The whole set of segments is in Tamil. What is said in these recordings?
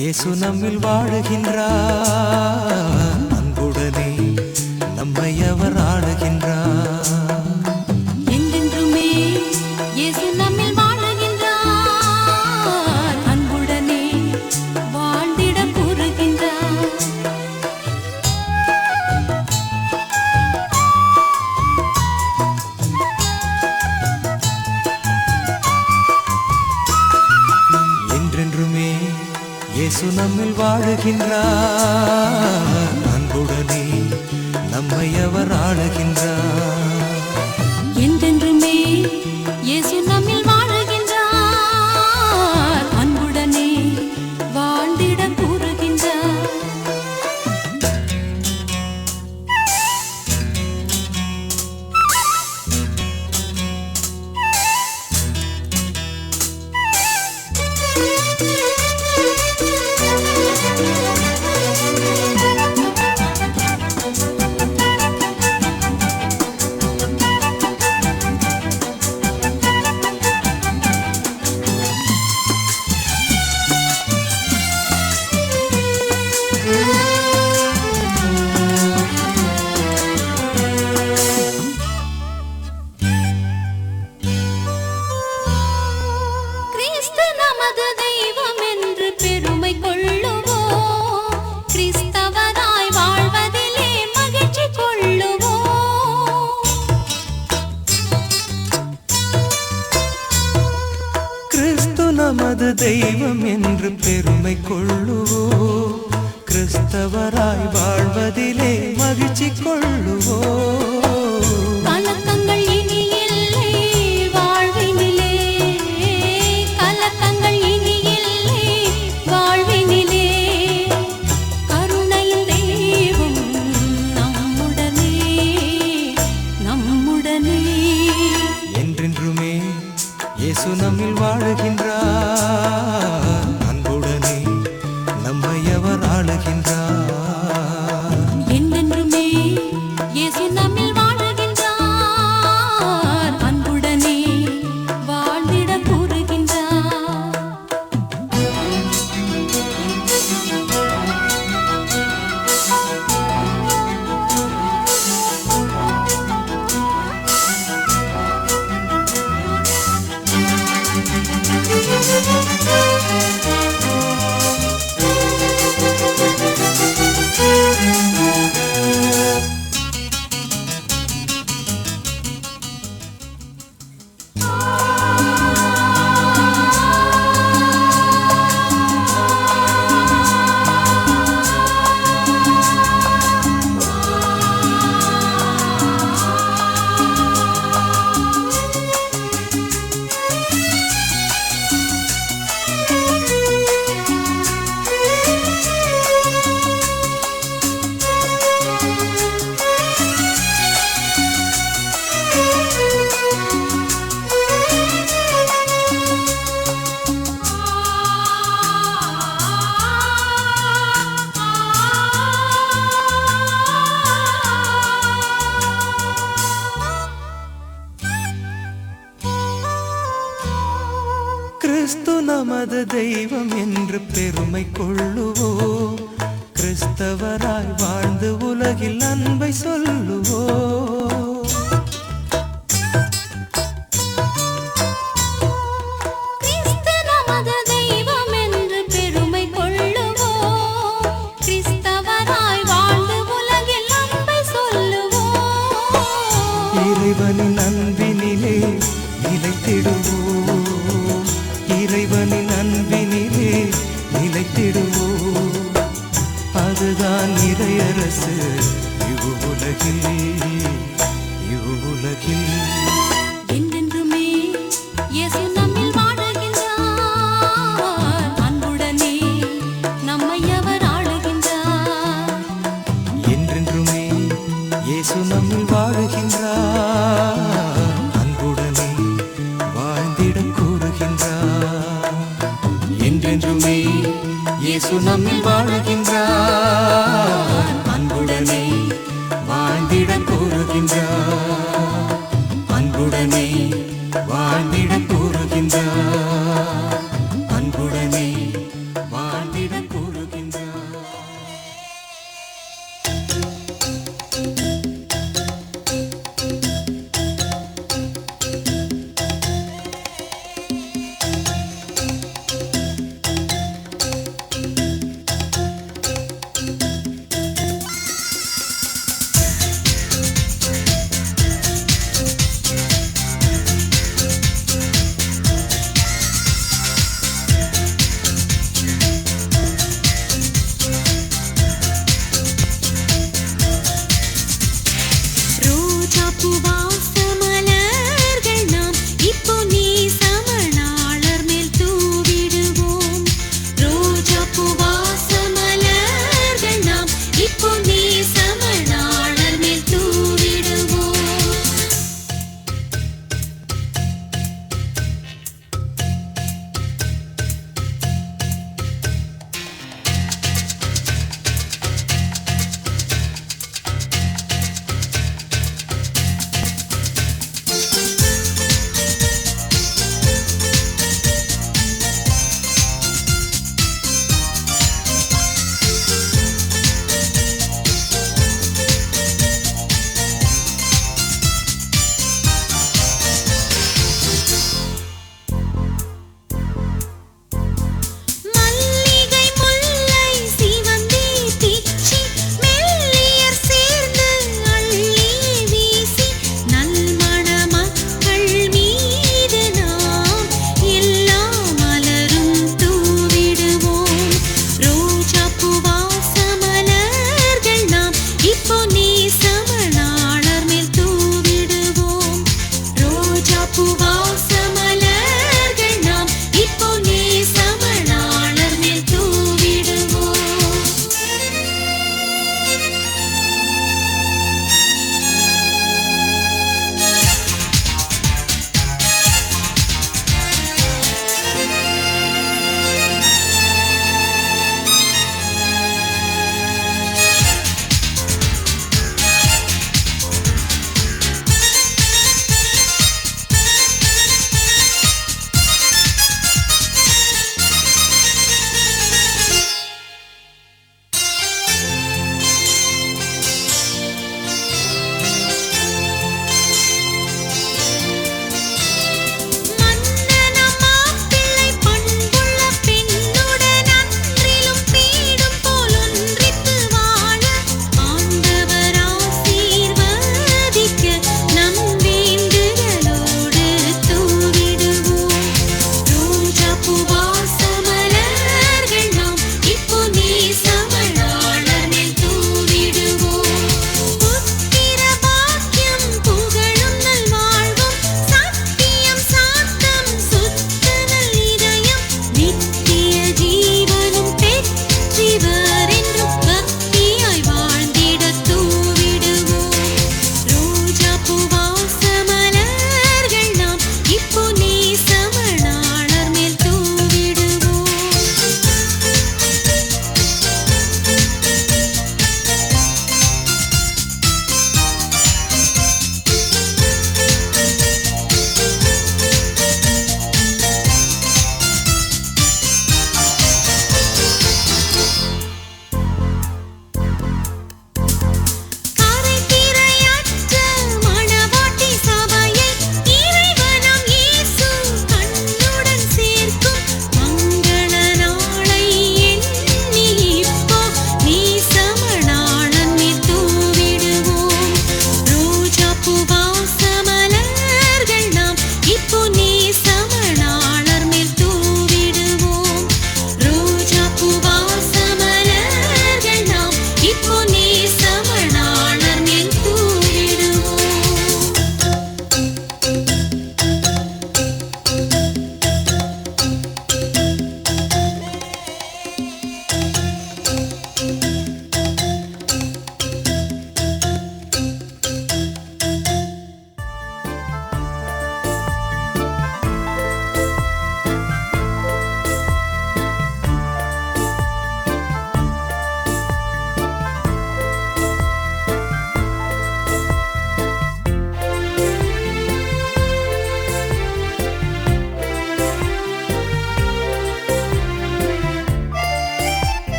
இயேசு நம்மில் வாழுகின்றார், அன்புடனே நம்மை அவர் ஆளுகின்றார். என்றென்றுமே இயேசு நம்மில் வாழுகின்றார், அன்புடனே வாழ்ந்திட கூறுகின்றார். என்றென்றுமே இயேசு நம்மில் வாழுகின்றார், அன்புடனே நம்மை அவர் ஆளுகின்றார். என்றென்றுமே இயேசு நம்மில் வாழுகின்றார், அன்புடனே வாழ்ந்திட கூறுகின்றார். கிறிஸ்து நமது தெய்வம் என்று பெருமை கொள்ளுவோம், கிறிஸ்தவராய் வாழ்வதிலே மகிழ்ச்சி கொள்ளுவோம். கிறிஸ்து நமது தெய்வம் என்று பெருமை கொள்ளுவோம், கிறிஸ்தவராய் வாழ்வதிலே மகிழ்ச்சி கொள்ளுவோம். கலக்கங்கள் இனி இல்லை வாழ்வினிலே, கலக்கங்கள் இனி இல்லை வாழ்வினிலே. கருணையின் தெய்வம் நம்முடனே, நம்முடனே. என்றென்றுமே இயேசு நம்மில் வாழுகின்றார், அன்புடனே நம்மை அவர் ஆளுகின்றார். என்றென்றுமே இயேசு நம்மில் வாழுகின்றார், அன்புடனே வாழ்ந்திட கூறுகின்றார். கிறிஸ்து நமது தெய்வம் என்று பெருமை கொள்ளுவோம், கிறிஸ்தவராய் வாழ்ந்து உலகில் அன்பை சொல்லுவோம். கிறிஸ்து நமது தெய்வம் என்று பெருமை கொள்ளுவோம், கிறிஸ்தவராய் வாழ்ந்து உலகில் அன்பை சொல்லுவோம். இறைவனின் அன்பினிலே நிலைத்திடுவோம், இறைவனின் அன்பினிலே நிலைத்திடுவோம். அதுதான் இறையரசு இவ்வுலகில், இவ்வுலகில். என்றென்றுமே இயேசு நம்மில் வாழுகின்றார், அன்புடனே நம்மை அவர் ஆளுகின்றார். என்றென்றுமே இயேசு நம்மில் வாழுகின்றார், அன்புடனே வாழ்ந்திட கூறுகின்றார். என்றென்றுமே இயேசு நம்மில் வாழுகின்றார், அன்புடனே வாழ்ந்திட கூறுகின்றார். அன்புடனே வாழ்ந்திட கூறுகின்றார், அன்புடனே வாழ்ந்திட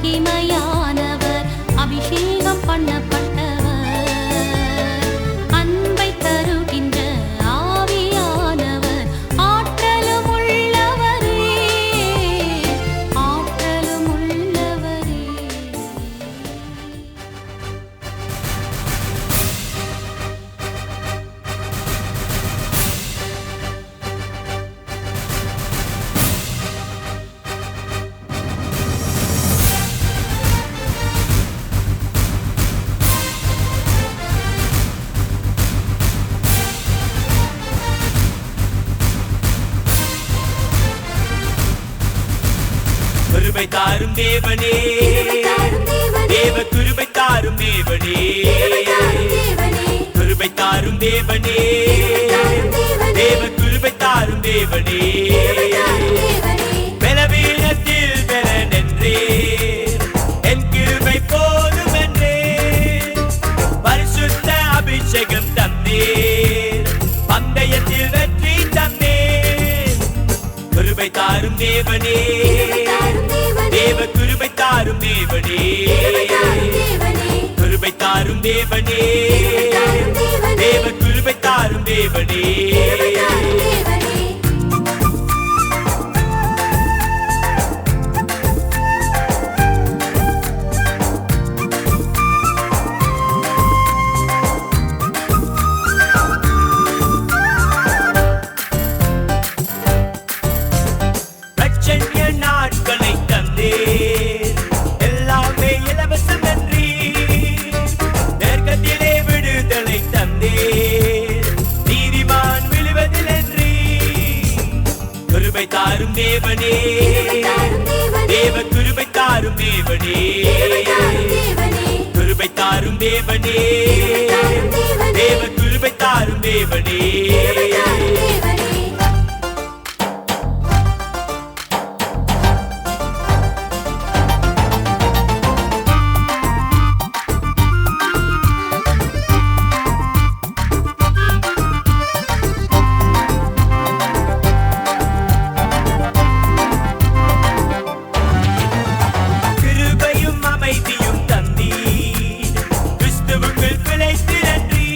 மகிமையானவர் அபிஷேகம் பண்ணப்பட்டவர் அன்பை தருகின்ற ஆவியானவர் ஆற்றலும் உள்ளவரே ஆற்றலும் உள்ளவரே. கிருபை தாரும் தேவனே தேவ கிருபை தாரும் தேவனே கிருபை தாரும் தேவனே தேவ கிருபை தாரும் தேவனே பலவீனத்தில் பலன் என்றே என் கிருபை போதும் என்றே பரிசுத்த அபிஷேகம் தந்தேர் பந்தயத்தில் வெற்றி தந்தேர் கிருபை தாரும் தேவனே தேவ கிருபை தாரும் தேவனே கிருபை தாரும் தேவனே தேவ கிருபை தாரும் தேவனே. பிரச்சனை நாட்களை தந்தேர் எல்லாமே இலவசம் நன்றி நெருக்கத்திலே விடுதலை தந்தேர் நீதிமான் விழுவதில் நன்றி கிருபை தாரும் தேவனே தேவ கிருபை தாரும் தேவனே கிருபை தாரும் தேவனே தேவ கிருபை தாரும் தேவனே. கிருபையும் அமைதியும் தந்தீர் கிறிஸ்துவுக்குள் பிழைத்து நன்றி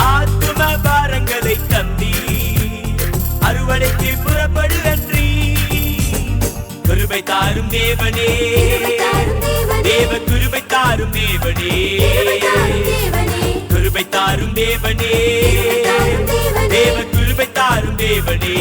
ஆத்தும பாரங்களை தந்தீர் அறுவடைக்கு புறப்படு நன்றி கிருபை தாரும் தேவனே தேவ கிருபை தாரும் தேவனே கிருபை தாரும் தேவனே தேவ கிருபை தாரும் தேவனே.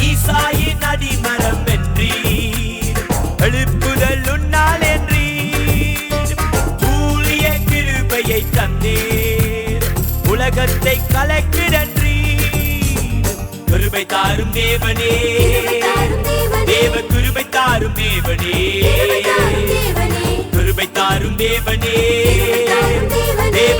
ஈசாயின் அடிமரம் வென்றீர் எழுப்புதல் உன்னால் என்றீர் ஊழிய கிருபையை தந்தீர் உலகத்தை கலக்கிடன்றீர் கிருபை தாரும் தேவனே தேவ கிருபை தாரும் தேவனே கிருபை தாரும் தேவனே தேவ